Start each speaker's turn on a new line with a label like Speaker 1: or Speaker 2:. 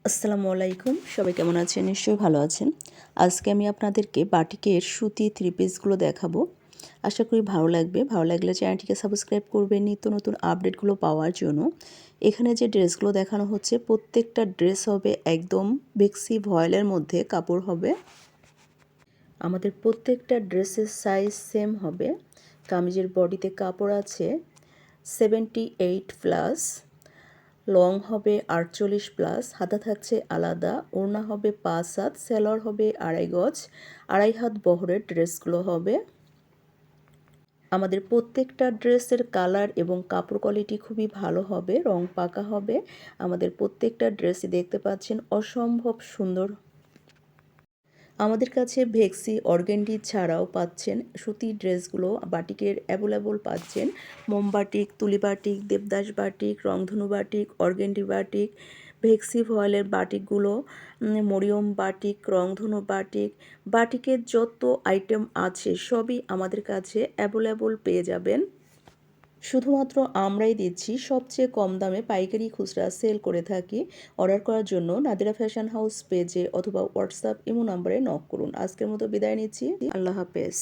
Speaker 1: আসসালামু আলাইকুম, সবাই কেমন আছেন? নিশ্চয়ই ভালো আছেন। আজকে আমি আপনাদেরকে বাটিকের সুতি থ্রি পিসগুলো দেখাবো। আশা করি ভালো লাগবে। ভালো লাগলে চ্যানেলটিকে সাবস্ক্রাইব করবেন নিত্য নতুন আপডেটগুলো পাওয়ার জন্য। এখানে যে ড্রেসগুলো দেখানো হচ্ছে প্রত্যেকটা ড্রেস হবে একদম বেক্সি ভয়েলের মধ্যে কাপড় হবে। আমাদের প্রত্যেকটা ড্রেসের সাইজ সেম হবে। কামিজের বডিতে কাপড় আছে 78+, লং হবে 48+, হাতা থাকছে আলাদা, ওড়না হবে 5 হাত, সেলোয়ার হবে 2.5 গজ, 2.5 হাত বহরের ড্রেসগুলো হবে। আমাদের প্রত্যেকটা ড্রেসের কালার এবং কাপড় কোয়ালিটি খুবই ভালো হবে, রং পাকা হবে। আমাদের প্রত্যেকটা ড্রেসই দেখতে পাচ্ছেন অসম্ভব সুন্দর। আমাদের কাছে ভেক্সি অর্গেন্ডি ছাড়াও পাচ্ছেন সুতির ড্রেসগুলো, বাটিকের অ্যাভেলেবল পাচ্ছেন। মোম বাটিক, তুলি বাটিক, দেবদাস বাটিক, রংধনু বাটিক, অর্গেন্ডি বাটিক, ভেক্সি ভয়েলের বাটিকগুলো, মরিয়ম বাটিক, রংধনু বাটিক, বাটিকের যত আইটেম আছে সবই আমাদের কাছে অ্যাভেলেবল পেয়ে যাবেন। শুধুমাত্র আমরাই দিচ্ছি সবচেয়ে কম দামে পাইকারি খুচরা সেল করে থাকি। অর্ডার করার জন্য নাদিরা ফ্যাশন হাউস পেজে অথবা হোয়াটসঅ্যাপ ইমো নাম্বারে নক করুন। আজকের মতো বিদায় নিচ্ছি। আল্লাহ হাফেজ।